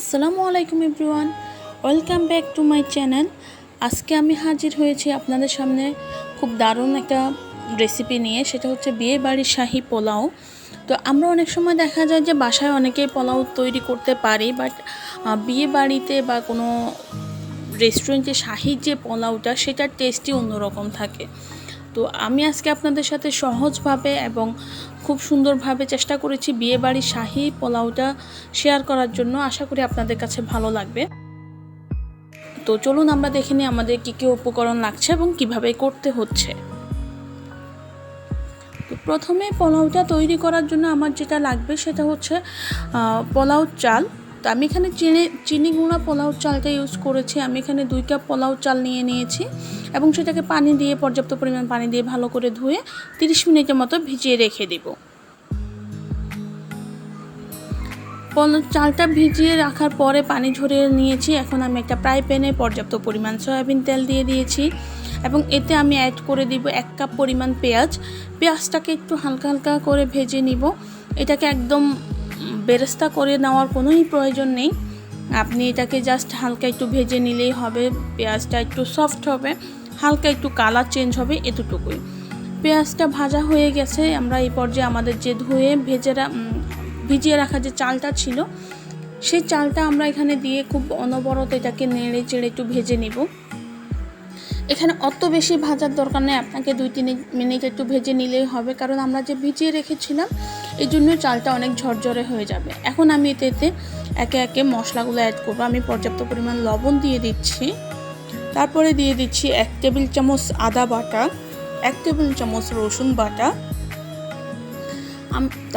assalamualaikum everyone, welcome back to my channel. আজকে আমি হাজির হয়েছি আপনাদের সামনে খুব দারুণ একটা রেসিপি নিয়ে। সেটা হচ্ছে বিয়ে বাড়ির শাহি পোলাও। তো আমরা অনেক সময় দেখা যায় যে বাসায় অনেকেই পোলাও তৈরি করতে পারি, বাট বিয়ে বাড়িতে বা কোনো রেস্টুরেন্টে শাহি যে পোলাওটা সেটার টেস্টই অন্যরকম থাকে। তো আমি আজকে আপনাদের সাথে সহজভাবে এবং খুব সুন্দরভাবে চেষ্টা করেছি বিয়ে বাড়ির শাহি পোলাওটা শেয়ার করার জন্য। আশা করি আপনাদের কাছে ভালো লাগবে। তো চলুন আমরা দেখে নিই আমাদের কী কী উপকরণ লাগছে এবং কিভাবে করতে হচ্ছে। তো প্রথমে পোলাওটা তৈরি করার জন্য আমার যেটা লাগবে সেটা হচ্ছে পোলাও চাল। তো আমি এখানে চিনি গুঁড়া পোলাও চালটা ইউজ করেছি। আমি এখানে 2 কাপ পোলাও চাল নিয়েছি এবং সেটাকে পানি দিয়ে, পর্যাপ্ত পরিমাণ পানি দিয়ে ভালো করে ধুয়ে 30 মিনিটের মতো ভিজিয়ে রেখে দেব। চালটা ভিজিয়ে রাখার পরে পানি ঝরিয়ে নিয়েছি। এখন আমি একটা ফ্রাই প্যানে পর্যাপ্ত পরিমাণ সয়াবিন তেল দিয়ে দিয়েছি এবং এতে আমি অ্যাড করে দিব 1 কাপ পরিমাণ পেঁয়াজটাকে একটু হালকা হালকা করে ভেজে নিব। এটাকে একদম বেরেস্তা করে নেওয়ার কোনোই প্রয়োজন নেই। আপনি এটাকে জাস্ট হালকা একটু ভেজে নিলেই হবে। পেঁয়াজটা একটু সফট হবে, হালকা একটু কালার চেঞ্জ হবে, এতটুকুই। পেঁয়াজটা ভাজা হয়ে গেছে। আমরা এই পর্যায়ে আমাদের যে ধুয়ে ভিজিয়ে রাখা যে চালটা ছিল সেই চালটা আমরা এখানে দিয়ে খুব অনবরত এটাকে নেড়ে চেড়ে একটু ভেজে নিব। এখানে অত বেশি ভাজার দরকার নেই, আপনাকে 2-3 মিনিট একটু ভেজে নিলেই হবে, কারণ আমরা যে ভিজিয়ে রেখেছিলাম এই জন্য চালটা অনেক ঝরঝরে হয়ে যাবে। এখন আমি এতে একে একে মশলাগুলো অ্যাড করব। আমি পর্যাপ্ত পরিমাণ লবণ দিয়ে দিচ্ছি, তারপরে দিয়ে দিচ্ছি 1 টেবিল চামচ আদা বাটা, 1 টেবিল চামচ রসুন বাটা।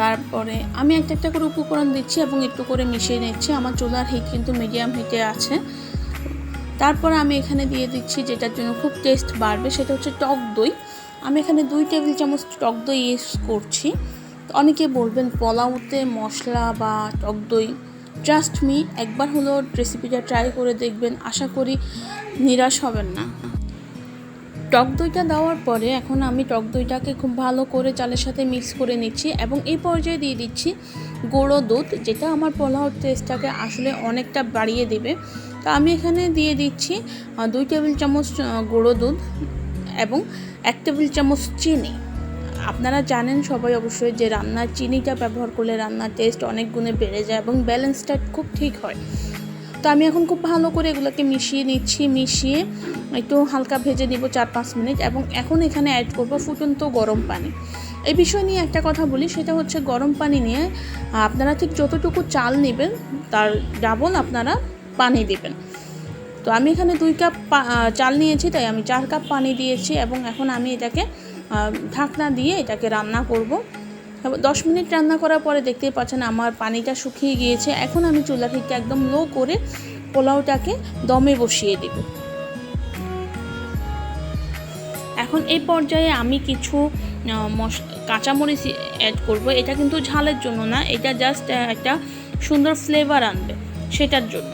তারপরে আমি একটা করে উপকরণ দিচ্ছি এবং একটু করে মিশিয়ে নিচ্ছি। আমার চুলার হিট কিন্তু মিডিয়াম হিটে আছে। তারপর আমি এখানে দিয়ে দিচ্ছি যেটার জন্য খুব টেস্ট বাড়বে, সেটা হচ্ছে টক দই। আমি এখানে 2 টেবিল চামচ টক দই ইউজ করছি। তো অনেকে বলবেন পোলাওতে মশলা বা টক দই, ট্রাস্ট মি, একবার হলো রেসিপিটা ট্রাই করে দেখবেন, আশা করি নিরাশ হবেন না। টক দইটা দেওয়ার পরে এখন আমি টক দইটাকে খুব ভালো করে চালের সাথে মিক্স করে নিচ্ছি এবং এই পর্যায়ে দিয়ে দিচ্ছি গুঁড়ো দুধ, যেটা আমার পোলাওর টেস্টটাকে আসলে অনেকটা বাড়িয়ে দেবে। তো আমি এখানে দিয়ে দিচ্ছি 2 টেবিল চামচ গুঁড়ো দুধ এবং 1 টেবিল চামচ চিনি। আপনারা জানেন সবাই অবশ্যই যে রান্নার চিনিটা ব্যবহার করলে রান্নার টেস্ট অনেক গুণে বেড়ে যায় এবং ব্যালেন্সটা খুব ঠিক হয়। তো আমি এখন খুব ভালো করে এগুলোকে মিশিয়ে নিচ্ছি। মিশিয়ে একটু হালকা ভেজে নিব 4-5 মিনিট এবং এখন এখানে অ্যাড করব ফুটন্ত গরম পানি। এই বিষয় নিয়ে একটা কথা বলি, সেটা হচ্ছে গরম পানি নিয়ে আপনারা ঠিক যতটুকু চাল নেবেন তার ডাবল আপনারা পানি দেবেন। তো আমি এখানে 2 কাপ চাল নিয়েছি, তাই আমি 4 কাপ পানি দিয়েছি এবং এখন আমি এটাকে ঢাকনা দিয়ে এটাকে রান্না করব। 10 মিনিট রান্না করার পরে দেখতেই পাচ্ছেন আমার পানিটা শুকিয়ে গিয়েছে। এখন আমি চুলার হিটটা একদম লো করে পোলাওটাকে দমে বসিয়ে দেব। এখন এই পর্যায়ে আমি কিছু কাঁচামরিচ অ্যাড করব। এটা কিন্তু ঝালের জন্য না, এটা জাস্ট একটা সুন্দর ফ্লেভার আনবে সেটার জন্য।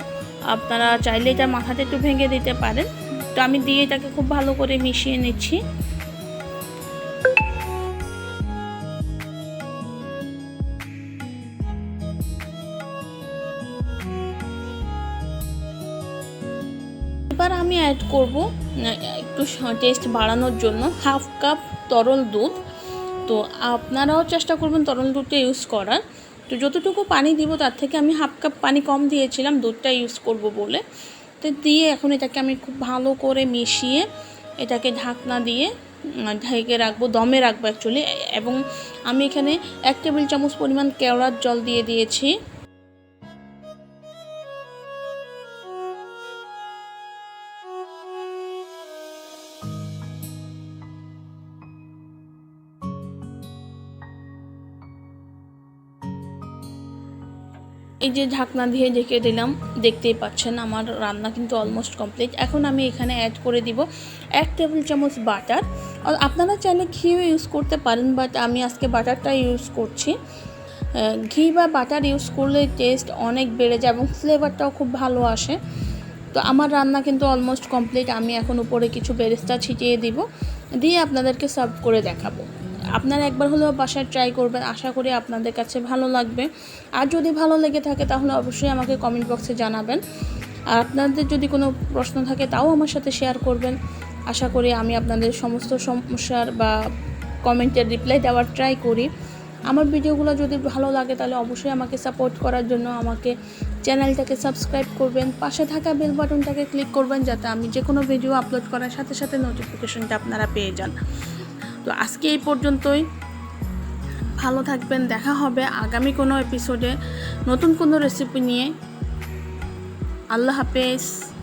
আপনারা চাইলে এটা মাথাটা একটু ভেঙে দিতে পারেন। তো আমি দিয়ে এটাকে খুব ভালো করে মিশিয়ে নিচ্ছি। এবার আমি অ্যাড করব একটু টেস্ট বাড়ানোর জন্য 1/2 কাপ তরল দুধ। তো আপনারাও চেষ্টা করবেন তরল দুধটা ইউজ করার। তো যতটুকু পানি দিব তার থেকে আমি 1/2 কাপ পানি কম দিয়েছিলাম দুধটা ইউজ করব বলে। তো দিয়ে এখন এটাকে আমি খুব ভালো করে মিশিয়ে এটাকে ঢাকনা দিয়ে ঢেকে রাখবো, দমে রাখবো অ্যাকচুয়ালি। এবং আমি এখানে 1 টেবিল চামচ পরিমাণ কেওড়ার জল দিয়ে দিয়েছি। এই যে ঢাকনা দিয়ে ঢেকে দিলাম, দেখতেই পাচ্ছেন আমার রান্না কিন্তু অলমোস্ট কমপ্লিট। এখন আমি এখানে অ্যাড করে দিব 1 টেবিল চামচ বাটার। আপনারা চাইলে ঘিও ইউজ করতে পারেন, বাট আমি আজকে বাটারটা ইউজ করছি। ঘি বা বাটার ইউজ করলে টেস্ট অনেক বেড়ে যায় এবং ফ্লেভারটাও খুব ভালো আসে। তো আমার রান্না কিন্তু অলমোস্ট কমপ্লিট। আমি এখন উপরে কিছু বেরেস্তা ছিটিয়ে দিব, দিয়ে আপনাদেরকে সার্ভ করে দেখাবো। আপনারা একবার হলেও বাসায় ট্রাই করবেন, আশা করি আপনাদের কাছে ভালো লাগবে। আর যদি ভালো লেগে থাকে তাহলে অবশ্যই আমাকে কমেন্ট বক্সে জানাবেন। আর আপনাদের যদি কোনো প্রশ্ন থাকে তাও আমার সাথে শেয়ার করবেন। আশা করি আমি আপনাদের সমস্ত সমস্যার বা কমেন্টের রিপ্লাই দেওয়ার ট্রাই করি। আমার ভিডিওগুলো যদি ভালো লাগে তাহলে অবশ্যই আমাকে সাপোর্ট করার জন্য আমাকে চ্যানেলটাকে সাবস্ক্রাইব করবেন, পাশে থাকা বেল বাটনটাকে ক্লিক করবেন যাতে আমি যে কোনো ভিডিও আপলোড করার সাথে সাথে নোটিফিকেশনটা আপনারা পেয়ে যান। তো আজকে এই পর্যন্তই, ভালো থাকবেন। দেখা হবে আগামী কোনো এপিসোডে নতুন কোনো রেসিপি নিয়ে। আল্লাহ হাফেজ।